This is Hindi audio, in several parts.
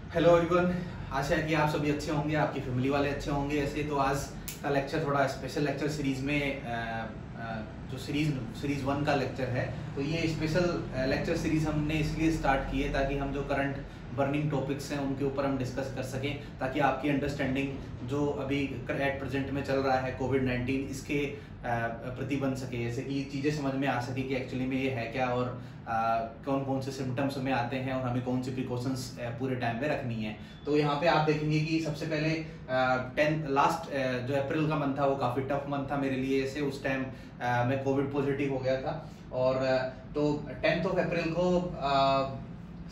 हेलो एवरीवन, आशा है कि आप सभी अच्छे होंगे, आपकी फैमिली वाले अच्छे होंगे। ऐसे तो आज का लेक्चर थोड़ा स्पेशल लेक्चर सीरीज में जो सीरीज 1 का लेक्चर है, तो ये स्पेशल लेक्चर सीरीज हमने इसलिए स्टार्ट की है ताकि हम जो करंट बर्निंग टॉपिक्स हैं उनके ऊपर हम डिस्कस कर सकें, ताकि आपकी अंडरस्टैंडिंग जो अभी एट प्रेजेंट में चल रहा है कोविड-19 इसके प्रति बन सके। जैसे कि चीज़ें समझ में आ सके कि एक्चुअली में ये है क्या और कौन कौन से सिम्टम्स हमें आते हैं और हमें कौन सी प्रिकॉशंस पूरे टाइम पे रखनी है। तो यहाँ पे आप देखेंगे कि सबसे पहले लास्ट जो अप्रैल का मंथ था वो काफ़ी टफ मंथ था मेरे लिए। ऐसे उस टाइम मैं कोविड पॉजिटिव हो गया था और तो 10th ऑफ अप्रैल को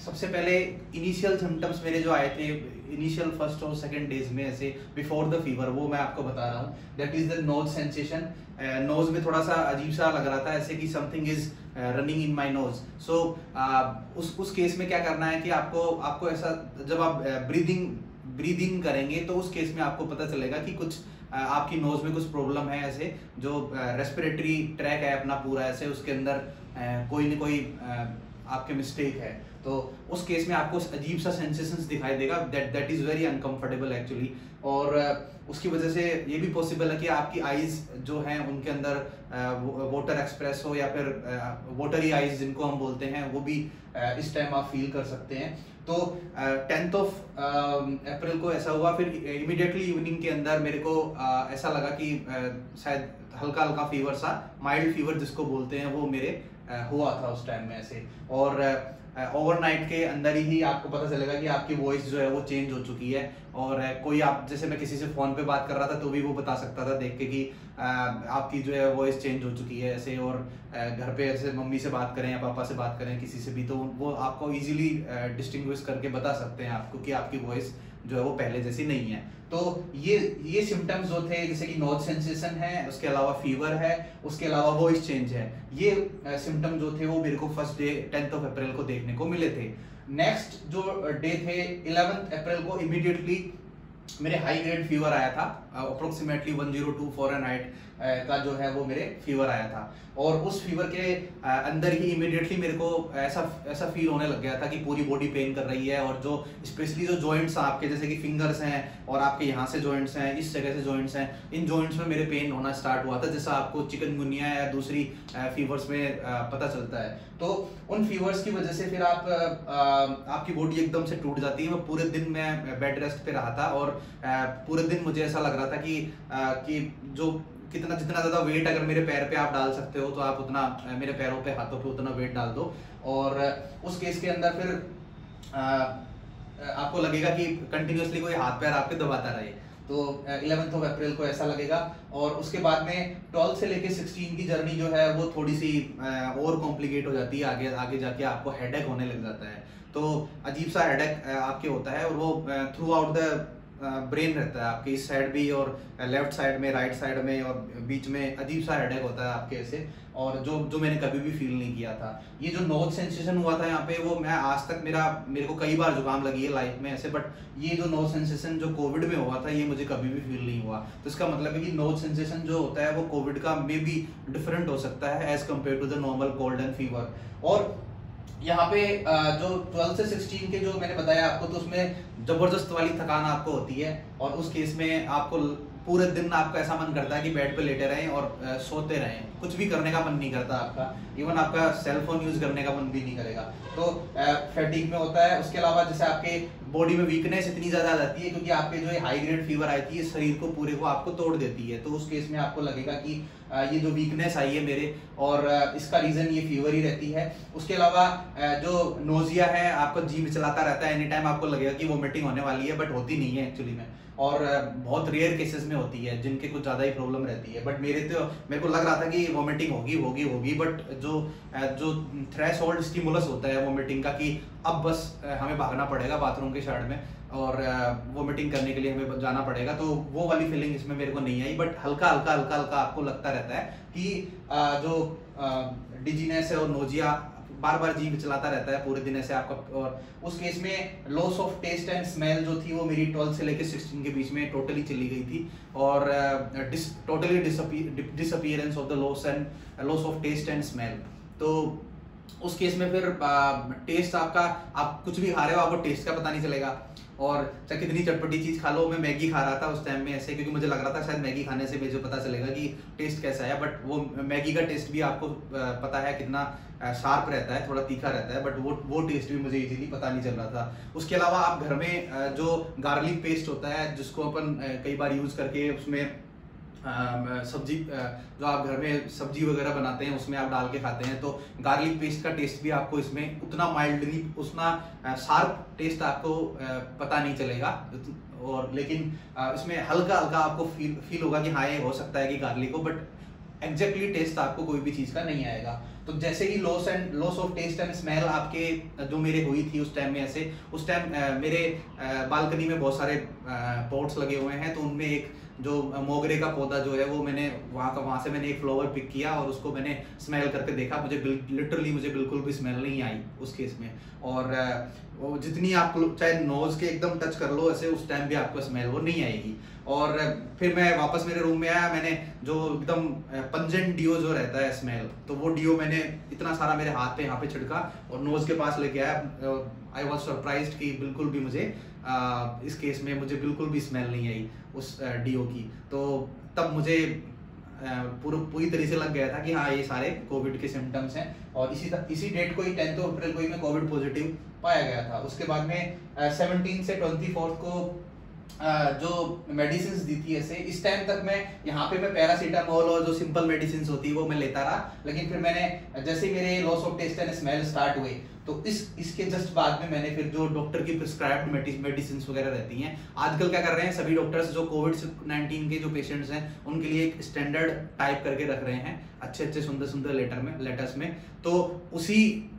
सबसे पहले इनिशियल सिम्टम्स मेरे जो आए थे इनिशियल फर्स्ट और सेकंड डेज में, ऐसे बिफोर द फीवर, वो मैं आपको बता रहा हूँ। That is the nose sensation. Nose में थोड़ा सा अजीब सा लग रहा था, ऐसे कि something is running in my nose. So उस केस में क्या करना है कि आपको ऐसा जब आप ब्रीदिंग करेंगे तो उस केस में आपको पता चलेगा कि कुछ आपकी नोज में कुछ प्रॉब्लम है। ऐसे जो रेस्पिरेटरी ट्रैक है अपना पूरा, ऐसे उसके अंदर कोई न कोई आपके मिस्टेक है। तो उस केस में आपको अजीब सा सेंसेशंस दिखाई देगा। That is very uncomfortable actually. और उसकी वजह से ये भी पॉसिबल है कि आपकी आईज जो हैं उनके अंदर वाटर एक्सप्रेस हो या फिर वाटरी आईज जिनको हम बोलते हैं, वो भी इस टाइम आप फील कर सकते हैं। तो 10th ऑफ अप्रैल को ऐसा हुआ। फिर इमीडिएटली इवनिंग के अंदर मेरे को ऐसा लगा कि शायद हल्का हल्का फीवर सा, माइल्ड फीवर जिसको बोलते हैं, वो मेरे हुआ था उस टाइम में ऐसे। और ओवरनाइट के अंदर ही आपको पता चलेगा कि आपकी वॉइस जो है वो चेंज हो चुकी है। और कोई आप जैसे मैं किसी से फोन पे बात कर रहा था तो भी वो बता सकता था देख के कि आपकी जो है वॉइस चेंज हो चुकी है ऐसे। और घर पे ऐसे मम्मी से बात करें या पापा से बात करें किसी से भी, तो वो आपको इजीली डिस्टिंग्विश करके बता सकते हैं आपको कि आपकी वॉइस जो है वो पहले जैसी नहीं है। तो ये सिम्टम्स जो थे, जैसे कि नोज सेंसेशन है, उसके अलावा फीवर है, उसके अलावा वॉइस चेंज है, ये सिम्टम जो थे वो मेरे को first day 10th of April को देखने को मिले थे। नेक्स्ट जो डे थे 11th अप्रैल को, इमीडिएटली मेरे हाई ग्रेड फीवर आया था। अप्रोक्सीमेटली 102 फ़ारेनहाइट का जो है वो मेरे फीवर आया था। और उस फीवर के अंदर ही इमीडिएटली मेरे को ऐसा फील होने लग गया था कि पूरी बॉडी पेन कर रही है। और जो स्पेशली जो जॉइंट्स आपके, जैसे कि फिंगर्स हैं और आपके यहाँ से जॉइंट्स हैं, इस जगह से जॉइंट्स हैं, इन जॉइंट्स में मेरे पेन होना स्टार्ट हुआ था, जैसा आपको चिकनगुनिया या दूसरी फीवर्स में पता चलता है। तो उन फीवर्स की वजह से फिर आपकी बॉडी एकदम से टूट जाती है। मैं पूरे दिन मैं बेड रेस्ट पे रहा था और पूरे दिन मुझे ऐसा लग रहा था कि जो जितना ज्यादा वेट अगर मेरे पैर पे आप डाल सकते हो तो आप उतना मेरे पैरों पे, हाथों पे उतना वेट डाल दो। और उस केस के अंदर फिर आपको लगेगा कि कंटिन्यूअसली कोई हाथ पैर आपके दबाता रहे। तो 11th ऑफ अप्रैल को ऐसा लगेगा। और उसके बाद में 12 से लेके 16 की जर्नी जो है वो थोड़ी सी और कॉम्प्लिकेट हो जाती है। आगे जाके आपको हेडेक होने लग जाता है। तो अजीब सा हेडेक आपके होता है और वो थ्रू आउट द ब्रेन रहता है आपके, इस साइड भी और लेफ्ट साइड में, राइट साइड में, और बीच में अजीब सा हेडेक होता है आपके ऐसे। और जो मैंने कभी भी फील नहीं किया था। ये जो नोज सेंसेशन हुआ था यहाँ पे, वो मैं आज तक मेरे को कई बार जुकाम लगी है लाइफ में ऐसे, बट ये जो नोज सेंसेशन जो कोविड में हुआ था ये मुझे कभी भी फील नहीं हुआ। तो इसका मतलब है कि नोज सेंसेशन जो होता है वो कोविड का मे बी डिफरेंट हो सकता है as compare to the normal cold and fever. और यहाँ पे जो 12 से 16 के जो मैंने बताया आपको, तो उसमें जबरदस्त वाली थकान आपको होती है। और उस केस में आपको पूरे दिन आपका ऐसा मन करता है कि बेड पे लेटे रहें और सोते रहें, कुछ भी करने का मन नहीं करता आपका। इवन आपका सेल फोन यूज करने का मन भी नहीं करेगा। तो फैटिग में होता है। उसके अलावा जैसे आपके बॉडी में वीकनेस इतनी ज्यादा आ जाती है क्योंकि आपके जो हाई ग्रेड फीवर आई थी, शरीर को पूरे को आपको तोड़ देती है। तो उस केस में आपको लगेगा कि ये जो वीकनेस आई है मेरे, और इसका रीजन ये फीवर ही रहती है। उसके अलावा जो नोजिया है, आपको जी चलाता रहता है, एनी टाइम आपको लगेगा कि वोमिटिंग होने वाली है, बट होती नहीं है एक्चुअली में। और बहुत रेयर केसेस में होती है जिनके कुछ ज्यादा ही प्रॉब्लम रहती है। बट मेरे को लग रहा था कि वोमिटिंग होगी, बट जो थ्रेशोल्ड स्टिमुलस होता है वोमिटिंग का, कि अब बस हमें भागना पड़ेगा बाथरूम के साइड में और वोमिटिंग करने के लिए हमें जाना पड़ेगा, तो वो वाली फीलिंग इसमें मेरे को नहीं आई। बट हल्का हल्का आपको लगता रहता है कि जो डिजीनेस है और नोजिया बार बार जीभ चलाता रहता है पूरे दिन ऐसे आपका। और उस केस में loss of taste and smell जो थी वो मेरी 12 से लेके 16 के बीच में टोटली चली गई थी। और totally disappearance of the loss of taste and smell. तो उस केस में फिर टेस्ट आपका, आप कुछ भी खा रहे हो आपको टेस्ट का पता नहीं चलेगा। और चाहे कितनी चटपटी चीज खा लो, मैं मैगी खा रहा था उस टाइम में ऐसे, क्योंकि मुझे लग रहा था शायद मैगी खाने से मुझे पता चलेगा कि टेस्ट कैसा है, बट वो मैगी का टेस्ट भी आपको पता है कितना शार्प रहता है, थोड़ा तीखा रहता है, बट वो टेस्ट भी मुझे इजीली पता नहीं चल रहा था। उसके अलावा आप घर में जो गार्लिक पेस्ट होता है जिसको अपन कई बार यूज करके उसमें सब्जी, जो आप घर में सब्जी वगैरह बनाते हैं उसमें आप डाल के खाते हैं, तो गार्लिक पेस्ट का टेस्ट भी आपको इसमें उतना माइल्डली, उतना शार्प टेस्ट आपको पता नहीं चलेगा। और लेकिन इसमें हल्का हल्का आपको फील होगा कि हाँ ये हो सकता है कि गार्लिक हो, बट एग्जैक्टली टेस्ट आपको कोई भी चीज का नहीं आएगा। तो जैसे ही loss of taste and smell आपके जो मेरे हुई थी उस टाइम में ऐसे, उस टाइम मेरे बालकनी में बहुत सारे पॉट्स लगे हुए हैं, तो उनमें एक जो मोगरे का पौधा जो है वो मैंने वहाँ से मैंने एक फ्लावर पिक किया और उसको मैंने स्मेल करके देखा, मुझे बिल्कुल भी स्मेल नहीं आई उस केस में। और वो जितनी आप चाहे नोज के एकदम टच कर लो ऐसे, उस टाइम भी आपको स्मेल वो नहीं आएगी। और फिर मैं वापस मेरे रूम में आया, मैंने जो एकदम पंजेंट डिओ जो रहता है स्मेल, तो वो डिओ मैंने इतना सारा मेरे हाथ पे यहाँ पे छिड़का और नोज के पास लेके आया। आई वॉज सरप्राइज्ड कि बिल्कुल भी मुझे इस केस में मुझे बिल्कुल भी स्मेल नहीं आई उस डिओ की। तो तब मुझे पूरी तरह से लग गया था कि हाँ ये सारे कोविड के सिम्टम्स हैं। और इसी डेट को ही 10 अप्रैल को ही मैं कोविड पॉजिटिव पाया गया था। उसके बाद में 17 से 24 को जो मेडिसिन दी थी ऐसे, इस टाइम तक मैं यहाँ पे मैं पैरासीटामोल और जो सिंपल मेडिसिन होती है वो मैं लेता रहा। लेकिन फिर मैंने जैसे मेरे loss of taste and smell start हुए, तो इसके जस्ट बाद में मैंने फिर जो डॉक्टर की प्रिस्क्राइब्ड मेडिसिन वगैरह रहती हैं, आजकल क्या कर रहे हैं सभी डॉक्टर्स जो कोविड-19 के जो पेशेंट्स हैं उनके लिए एक स्टैंडर्ड टाइप करके रख रहे हैं अच्छे सुंदर लेटर्स में। तो उसी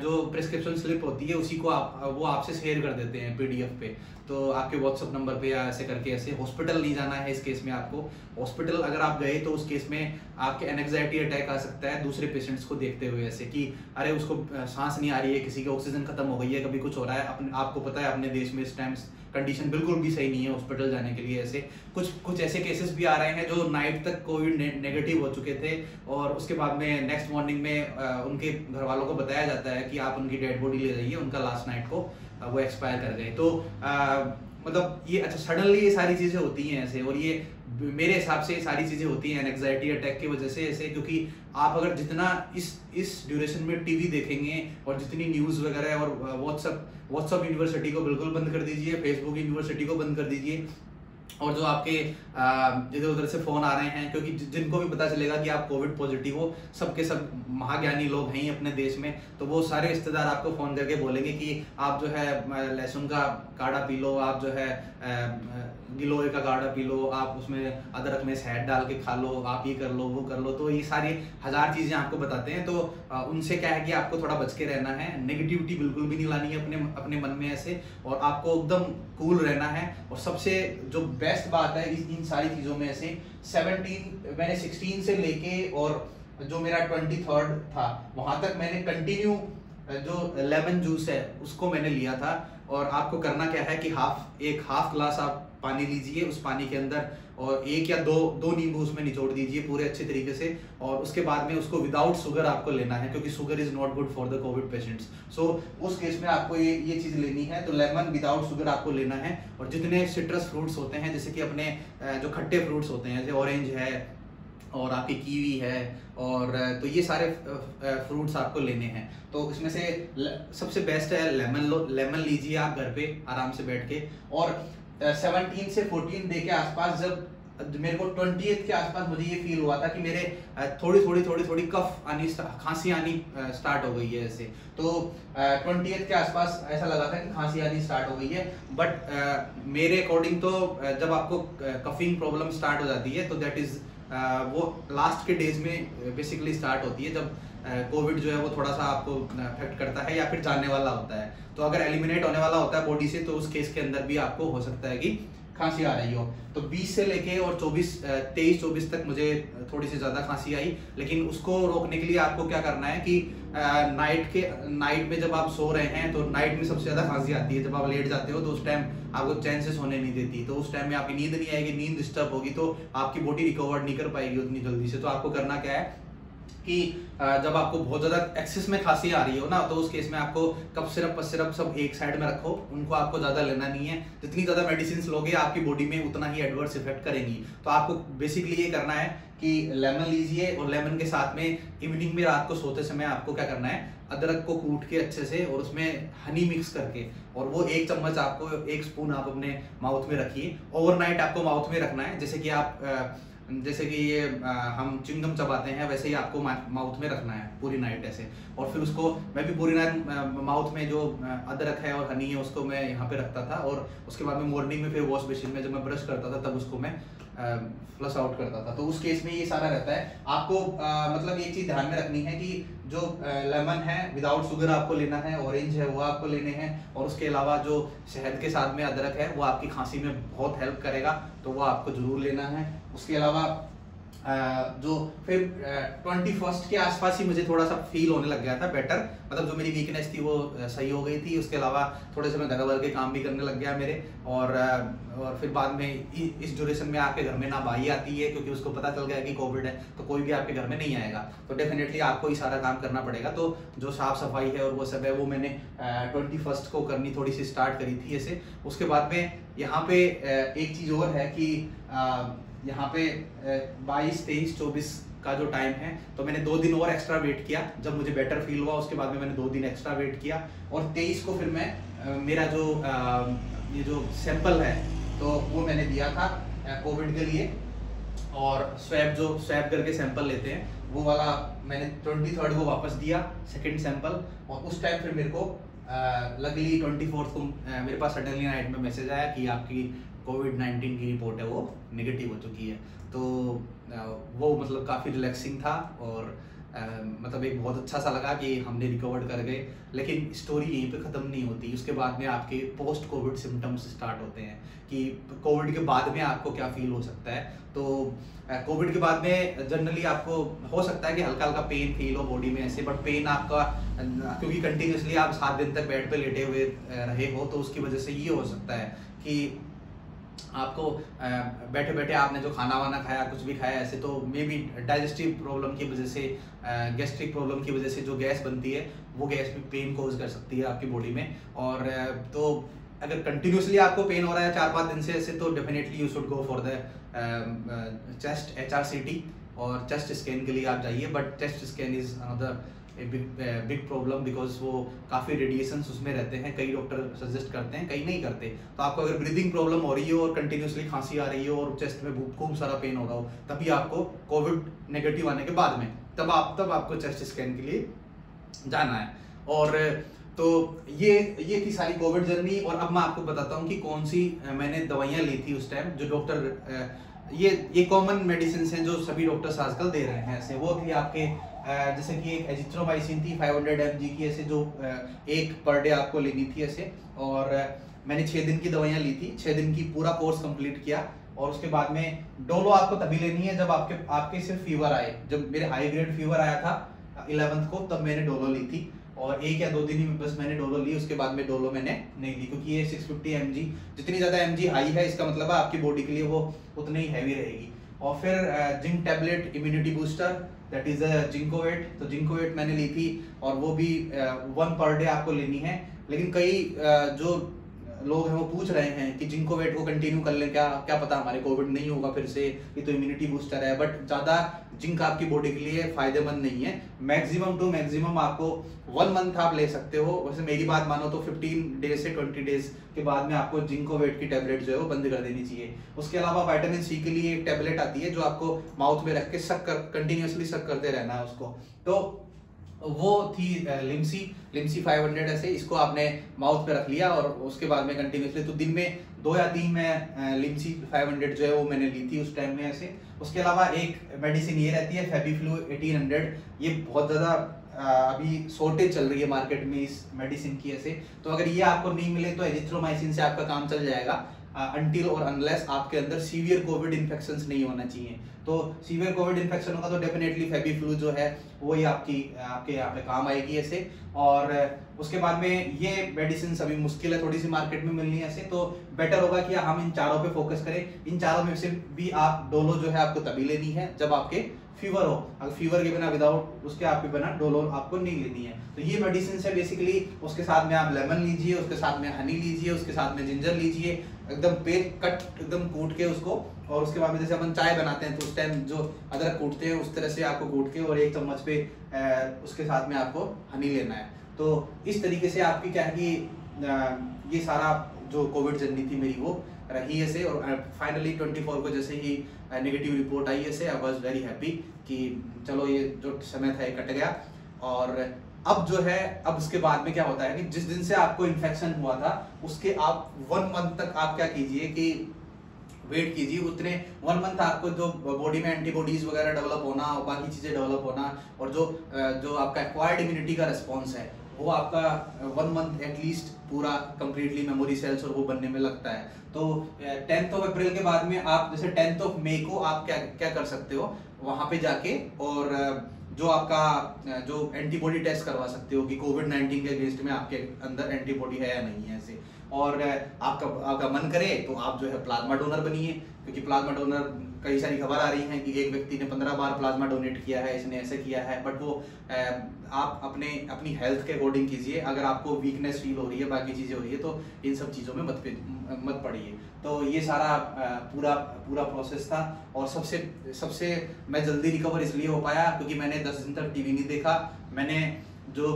जो प्रिस्क्रिप्शन स्लिप होती है उसी को वो आपसे शेयर कर देते हैं PDF पे, तो आपके व्हाट्सएप नंबर पे या ऐसे करके। ऐसे हॉस्पिटल नहीं जाना है इस केस में आपको। हॉस्पिटल अगर आप गए तो उस केस में आपके एंजाइटी अटैक आ सकता है दूसरे पेशेंट्स को देखते हुए, ऐसे कि अरे उसको सांस नहीं आ रही है, किसी की ऑक्सीजन खत्म हो गई है, कभी कुछ हो रहा है। आपको पता है अपने देश में इस टाइम कंडीशन बिल्कुल भी सही नहीं है हॉस्पिटल जाने के लिए। ऐसे कुछ ऐसे केसेस भी आ रहे हैं जो नाइट तक कोविड नेगेटिव हो चुके थे और उसके बाद में नेक्स्ट मॉर्निंग में उनके घर वालों को बताया जाता है कि आप उनकी डेड बॉडी ले जाइए, उनका लास्ट नाइट को वो एक्सपायर कर गए। तो मतलब ये अच्छा सडनली ये सारी चीजें होती हैं ऐसे, और ये मेरे हिसाब से सारी चीजें होती हैं एंजाइटी अटैक की वजह से ऐसे, क्योंकि आप अगर जितना इस ड्यूरेशन में टीवी देखेंगे और जितनी न्यूज वगैरह, और व्हाट्सएप यूनिवर्सिटी को बिल्कुल बंद कर दीजिए, फेसबुक यूनिवर्सिटी को बंद कर दीजिए, और जो आपके इधर उधर से फोन आ रहे हैं, क्योंकि जिनको भी पता चलेगा कि आप कोविड पॉजिटिव हो, सबके सब महाज्ञानी लोग हैं अपने देश में, तो वो सारे रिश्तेदार आपको फोन करके बोलेंगे कि आप जो है लहसुन का काढ़ा पी लो, आप जो है गिलोय का काढ़ा पी लो, आप उसमें अदरक में शहद डाल के खा लो, आप ये कर लो वो कर लो। तो ये सारी 1000 चीजें आपको बताते हैं। तो उनसे क्या है कि आपको थोड़ा बच के रहना है, नेगेटिविटी बिल्कुल भी नहीं लानी है अपने मन में ऐसे, और आपको एकदम कूल रहना है। और सबसे जो बेस्ट बात है इन सारी चीजों में से, मैंने 16 से लेके और जो मेरा 23rd था वहां तक मैंने कंटिन्यू जो लेमन जूस है उसको मैंने लिया था। और आपको करना क्या है कि एक हाफ ग्लास आप पानी लीजिए, उस पानी के अंदर और 1 या 2 नींबू उसमें निचोड़ दीजिए पूरे अच्छे तरीके से, और उसके बाद में उसको विदाउट शुगर आपको लेना है, क्योंकि sugar is not good for the covid patients. So उस केस में आपको ये चीज लेनी है, तो लेमन विदाउट शुगर आपको लेना है। और जितने सिट्रस फ्रूट्स होते हैं, जैसे कि अपने जो खट्टे फ्रूट्स होते हैं, जैसे ऑरेंज है और आपकी कीवी है, और तो ये सारे फ्रूट्स आपको लेने हैं। तो इसमें से सबसे बेस्ट है लेमन लीजिए आप घर पे आराम से बैठ के। और 17 से 14 डे के आसपास जब मेरे को 20th के आसपास मुझे ये फील हुआ था कि मेरे थोड़ी कफ आनी, खांसी आनी स्टार्ट हो गई है ऐसे। तो 20th के आसपास ऐसा लगा था कि खांसी आनी स्टार्ट हो गई है। बट मेरे अकॉर्डिंग तो जब आपको कफिंग प्रॉब्लम स्टार्ट हो जाती है तो दैट इज वो लास्ट के डेज में बेसिकली स्टार्ट होती है, जब कोविड जो है वो थोड़ा सा आपको अफेक्ट करता है या फिर जाने वाला होता है। तो अगर एलिमिनेट होने वाला होता है बॉडी से, तो उस केस के अंदर भी आपको हो सकता है कि खांसी आ रही हो। तो 20 से लेके और 23-24 तक मुझे थोड़ी सी ज्यादा खांसी आई, लेकिन उसको रोकने के लिए आपको क्या करना है कि नाइट में जब आप सो रहे हैं, तो नाइट में सबसे ज्यादा खांसी आती है। जब आप लेट जाते हो तो उस टाइम आपको चैन से सोने नहीं देती, तो उस टाइम में आपकी नींद नहीं आएगी, नींद डिस्टर्ब होगी, तो आपकी बॉडी रिकवर नहीं कर पाएगी उतनी जल्दी से। तो आपको करना क्या है कि जब आपको बहुत ज्यादा एक्सेस में खांसी आ रही हो ना, तो उस केस में आपको कफ सिरप सिरप सब एक साइड में रखो, उनको आपको ज्यादा लेना नहीं है। जितनी ज्यादा मेडिसिन लोगे आपकी बॉडी में उतना ही एडवर्स इफेक्ट करेंगी। तो आपको बेसिकली ये करना है कि लेमन लीजिए, और लेमन के साथ में इवनिंग में रात को सोते समय आपको क्या करना है, अदरक को कूट के अच्छे से और उसमें हनी मिक्स करके, और वो 1 चम्मच आपको 1 स्पून आप अपने माउथ में रखिए। ओवरनाइट आपको माउथ में रखना है, जैसे कि ये हम चिंगम चबाते हैं वैसे ही आपको माउथ में रखना है पूरी नाइट ऐसे। और फिर उसको मैं भी पूरी नाइट माउथ में जो अदरक है और हनी है उसको मैं यहाँ पे रखता था, और उसके बाद में मॉर्निंग में फिर वॉश बेसिन में जब मैं ब्रश करता था तब उसको मैं फ्लश आउट करता था। तो उस केस में ये सारा रहता है। आपको मतलब एक चीज ध्यान में रखनी है कि जो लेमन है विदाउट शुगर आपको लेना है, ऑरेंज है वो आपको लेने हैं, और उसके अलावा जो शहद के साथ में अदरक है वो आपकी खांसी में बहुत हेल्प करेगा, तो वो आपको जरूर लेना है। उसके अलावा जो फिर 21st के आसपास ही मुझे थोड़ा सा फील होने लग गया था बेटर, मतलब जो मेरी वीकनेस थी वो सही हो गई थी। उसके अलावा थोड़े से मैं घर भर के काम भी करने लग गया मेरे, और फिर बाद में इस ड्यूरेशन में आपके घर में ना भाई आती है, क्योंकि उसको पता चल गया कि कोविड है, तो कोई भी आपके घर में नहीं आएगा, तो डेफिनेटली आपको ही सारा काम करना पड़ेगा। तो जो साफ सफाई है और वो सब है वो मैंने 21st को करनी थोड़ी सी स्टार्ट करी थी ऐसे। उसके बाद में यहाँ पे एक चीज और है कि यहाँ पे 22, 23, 24 का जो टाइम है, तो मैंने 2 दिन और एक्स्ट्रा वेट किया। जब मुझे बेटर फील हुआ उसके बाद में मैंने 2 दिन एक्स्ट्रा वेट किया, और 23 को फिर मैं मेरा जो ये जो सैंपल है तो वो मैंने दिया था कोविड के लिए, और स्वैब करके सैंपल लेते हैं वो वाला मैंने 23rd को वापस दिया सेकंड सैंपल। और उस टाइम फिर मेरे को लकीली 24th को मेरे पास सडनली नाइट में मैसेज आया कि आपकी कोविड-19 की रिपोर्ट है वो नेगेटिव हो चुकी है। तो वो मतलब काफ़ी रिलैक्सिंग था, और मतलब एक बहुत अच्छा सा लगा कि हमने रिकवर्ड कर गए। लेकिन स्टोरी यहीं पे ख़त्म नहीं होती, उसके बाद में आपके पोस्ट कोविड सिम्टम्स स्टार्ट होते हैं कि कोविड के बाद में आपको क्या फील हो सकता है। तो कोविड के बाद में जनरली आपको हो सकता है कि हल्का हल्का पेन फील हो बॉडी में ऐसे, बट पेन आपका क्योंकि कंटिन्यूसली आप 7 दिन तक बेड पे लेटे हुए रहे हो, तो उसकी वजह से ये हो सकता है कि आपको बैठे बैठे आपने जो खाना वाना खाया, कुछ भी खाया ऐसे, तो मे बी डाइजेस्टिव प्रॉब्लम की वजह से, गैस्ट्रिक प्रॉब्लम की वजह से जो गैस बनती है वो गैस भी पेन कोज कर सकती है आपकी बॉडी में। और तो अगर कंटिन्यूसली आपको पेन हो रहा है 4-5 दिन से ऐसे, तो definitely you should go for the chest HRCT, और चेस्ट स्कैन के लिए आप जाइए। But chest scan is another big problem, because वो काफ़ी रेडिएशंस उसमें रहते हैं। कई डॉक्टर सजेस्ट करते हैं, कई नहीं करते। तो आपको अगर ब्रीदिंग प्रॉब्लम हो रही हो और कंटिन्यूसली खांसी आ रही हो और चेस्ट में खूब सारा पेन हो रहा हो, तभी आपको कोविड नेगेटिव आने के बाद में तब आपको चेस्ट स्कैन के लिए जाना है। और तो ये थी सारी कोविड जर्नी। और अब मैं आपको बताता हूँ कि कौन सी मैंने दवाइयाँ ली थी उस टाइम, जो डॉक्टर ये कॉमन मेडिसिन हैं जो सभी डॉक्टर्स आजकल दे रहे हैं ऐसे। वो थी आपके जैसे कि एक एजिथ्रोमाइसिन थी 500 mg की ऐसे, जो एक पर डे आपको लेनी थी ऐसे। और मैंने 6 दिन की दवाइयाँ ली थी, 6 दिन की पूरा कोर्स कंप्लीट किया। और उसके बाद में डोलो आपको तभी लेनी है जब आपके सिर्फ फीवर आए। जब मेरे हाई ग्रेड फीवर आया था 11th को, तब मैंने डोलो ली थी, और 1 या 2 दिन ही बस मैंने डोलो ली। उसके बाद में डोलो मैंने नहीं ली, क्योंकि ये 650 mg, जितनी ज़्यादा mg हाई है इसका मतलब है आपकी बॉडी के लिए वो उतनी ही हैवी रहेगी। और फिर zinc tablet immunity booster, that is Zincovit. तो जिंकोवेट मैंने ली थी, और वो भी 1 पर डे आपको लेनी है। लेकिन कई जो लोग हैं वो पूछ रहे हैं कि जिंकोवेट को कंटिन्यू कर लें, क्या पता हमारे कोविड नहीं होगा फिर से, ये तो इम्यूनिटी बूस्टर है। बट ज़्यादा जिंक आपकी बॉडी के लिए फायदेमंद नहीं है। मैक्सिमम टू मैक्सिमम आपको 1 मंथ आप ले सकते हो। वैसे मेरी बात मानो तो 15 डेज से 20 डेज के बाद में आपको जिंकोवेट की टैबलेट जो है वो बंद कर देनी चाहिए। उसके अलावा विटामिन सी के लिए एक टैबलेट आती है जो आपको माउथ में रख के कंटिन्यूसली सक करते रहना है उसको। तो वो थी लिम्सी 500 ऐसे, इसको आपने माउथ पे रख लिया और उसके बाद में कंटिन्यूसली, तो दिन में 2 या 3 में लिम्सी 500 जो है वो मैंने ली थी उस टाइम में ऐसे। उसके अलावा एक मेडिसिन ये रहती है फेबिफ्लू 1800, ये बहुत ज़्यादा अभी शॉर्टेज चल रही है मार्केट में इस मेडिसिन की ऐसे। तो अगर ये आपको नहीं मिले तो एजिथ्रोमाइसिन से आपका काम चल जाएगा, अनटिल और अनलेस आपके अंदर सीवियर कोविड इन्फेक्शंस नहीं होना चाहिए। तो सीवियर कोविड इन्फेक्शन होगा तो डेफिनेटली फेबिफ्लू जो है वो ही आपके यहाँ पे काम आएगी ऐसे। और उसके बाद में ये मेडिसिन अभी मुश्किल है थोड़ी सी मार्केट में मिलनी है ऐसे, तो बेटर होगा कि हम इन चारों पे फोकस करें। इन चारों में से भी आप डोलो जो है आपको तभी लेनी है जब आपके फीवर हो, अगर फीवर के बिना विदाउट उसके आपके बिना डोलो आपको नहीं लेनी है। तो ये मेडिसिन है बेसिकली, उसके साथ में आप लेमन लीजिए, उसके साथ में हनी लीजिए, उसके साथ में जिंजर लीजिए, एकदम एकदम कूट के उसको, और उसके बाद में जैसे अपन चाय बनाते हैं तो उस टाइम जो अदरक कूटते हैं उस तरह से आपको कूट के और 1 चम्मच पे उसके साथ में आपको हनी लेना है। तो इस तरीके से आपकी क्या है कि ये सारा जो कोविड जर्नी थी मेरी वो रही है से, और फाइनली 24 को जैसे ही नेगेटिव रिपोर्ट आई है से आई वाज वेरी हैप्पी कि चलो ये जो समय था ये कट गया। और अब जो है, अब उसके बाद में क्या होता है कि जिस दिन से आपको इन्फेक्शन हुआ था उसके आप 1 मंथ तक आप क्या कीजिए कि वेट कीजिए, उतने 1 मंथ आपको जो बॉडी में एंटीबॉडीज वगैरह डेवलप होना और बाकी चीजें डेवलप होना और जो आपका एक्वायर्ड इम्यूनिटी का रिस्पॉन्स है वो आपका 1 मंथ एटलीस्ट पूरा कंप्लीटली मेमोरी सेल्स और वो बनने में लगता है। तो 10th ऑफ अप्रैल के बाद में आप जैसे 10th ऑफ मई को आप क्या कर सकते हो, वहां पे जाके और जो आपका जो एंटीबॉडी टेस्ट करवा सकते हो कि कोविड-19 के अगेंस्ट में आपके अंदर एंटीबॉडी है या नहीं है ऐसे। और आपका मन करे तो आप जो है प्लाज्मा डोनर बनिए, क्योंकि प्लाज्मा डोनर कई सारी खबर आ रही हैं कि एक व्यक्ति ने 15 बार प्लाज्मा डोनेट किया है, इसने ऐसे किया है, बट वो आप अपनी हेल्थ के अकॉर्डिंग कीजिए। अगर आपको वीकनेस फील हो रही है, बाकी चीजें हो रही है, तो इन सब चीजों में मत पड़िए। तो ये सारा पूरा प्रोसेस था। और सबसे मैं जल्दी रिकवर इसलिए हो पाया क्योंकि मैंने 10 दिन तक टीवी नहीं देखा। मैंने जो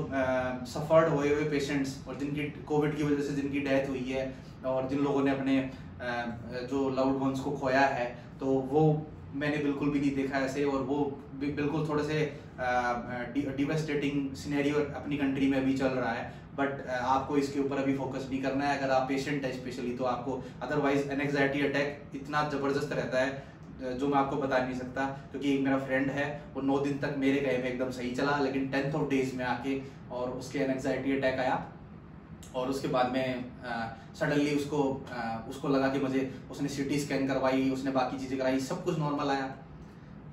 सफर्ड हुए पेशेंट्स और जिनकी कोविड की वजह से जिनकी डेथ हुई है और जिन लोगों ने अपने जो लव्ड वंस को खोया है, तो वो मैंने बिल्कुल भी नहीं देखा ऐसे। और वो बिल्कुल थोड़े से डिवास्टेटिंग सिनेरियो अपनी कंट्री में भी चल रहा है, बट आपको इसके ऊपर अभी फोकस नहीं करना है। अगर आप पेशेंट है स्पेशली तो आपको, अदरवाइज एंजाइटी अटैक इतना जबरदस्त रहता है जो मैं आपको बता नहीं सकता। क्योंकि एक मेरा फ्रेंड है, वो 9 दिन तक मेरे कहे में एकदम सही चला, लेकिन 10th ऑफ डेज में आके और उसके एंजाइटी अटैक आया और उसके बाद में सडनली उसको लगा कि उसने सीटी स्कैन करवाई, उसने बाकी चीजें कराई, सब कुछ नॉर्मल आया।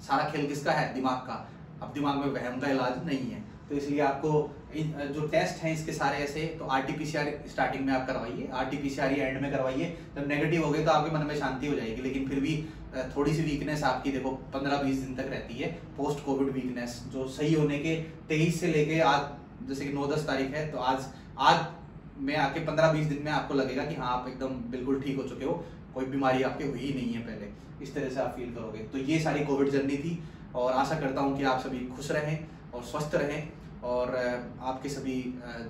सारा खेल किसका है? दिमाग का। अब दिमाग में वहम का इलाज नहीं है, तो इसलिए आपको जो टेस्ट हैं इसके सारे ऐसे, तो RT-PCR स्टार्टिंग में आप करवाइए, RT-PCR एंड में करवाइए। जब नेगेटिव हो गए तो आपके मन में शांति हो जाएगी, लेकिन फिर भी थोड़ी सी वीकनेस आपकी देखो 15-20 दिन तक रहती है, पोस्ट कोविड वीकनेस, जो सही होने के 23 से लेके आज जैसे कि 9-10 तारीख है, तो आज में आके 15-20 दिन में आपको लगेगा कि हाँ आप एकदम बिल्कुल ठीक हो चुके हो, कोई बीमारी आपके हुई ही नहीं है पहले, इस तरह से आप फील करोगे। तो ये सारी कोविड जर्नी थी और आशा करता हूँ कि आप सभी खुश रहें और स्वस्थ रहें, और आपके सभी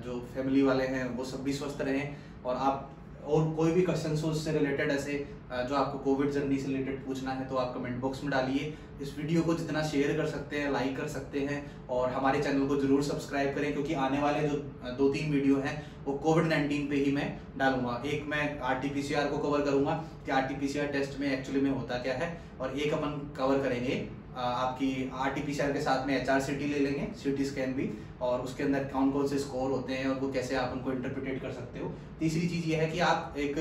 जो फैमिली वाले हैं वो सब भी स्वस्थ रहें। और आप और कोई भी क्वेश्चन हो उससे रिलेटेड ऐसे जो आपको कोविड जर्नी से रिलेटेड पूछना है तो आप कमेंट बॉक्स में डालिए। इस वीडियो को जितना शेयर कर सकते हैं, लाइक कर सकते हैं, और हमारे चैनल को जरूर सब्सक्राइब करें, क्योंकि आने वाले जो 2-3 वीडियो हैं वो कोविड-19 पे ही मैं डालूंगा। एक मैं RT-PCR को कवर करूंगा कि RT-PCR टेस्ट में एक्चुअली में होता क्या है, और एक अपन कवर करेंगे आपकी RT-PCR के साथ में HRCT ले लेंगे, CT स्कैन भी, और उसके अंदर कौन कौन से स्कोर होते हैं और वो कैसे आप उनको इंटरप्रिटेट कर सकते हो। तीसरी चीज ये है कि आप एक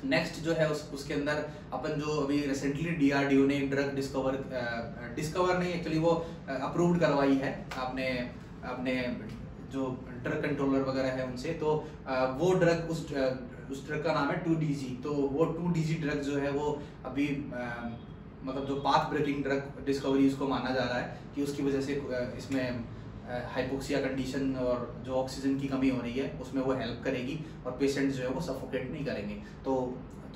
नेक्स्ट जो है उसके अंदर अपन जो अभी रिसेंटली DRDO ने ड्रग डिस्कवर नहीं, एक्चुअली वो अप्रूव्ड करवाई है आपने जो ड्रग कंट्रोलर वगैरह है उनसे, तो वो ड्रग उस ड्रग का नाम है 2DG। तो वो 2DG ड्रग जो है वो अभी मतलब जो पाथ ब्रेकिंग ड्रग डिस्कवरी उसको माना जा रहा है कि उसकी वजह से इसमें हाइपोक्सिया कंडीशन और जो ऑक्सीजन की कमी हो रही है उसमें वो हेल्प करेगी और पेशेंट जो है वो सफोकेट नहीं करेंगे। तो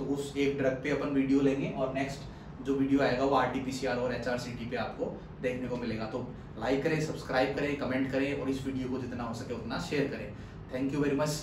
उस एक ड्रग पे अपन वीडियो लेंगे और नेक्स्ट जो वीडियो आएगा वो RT-PCR और HRCT पे आपको देखने को मिलेगा। तो लाइक करें, सब्सक्राइब करें, कमेंट करें और इस वीडियो को जितना हो सके उतना शेयर करें। Thank you very much.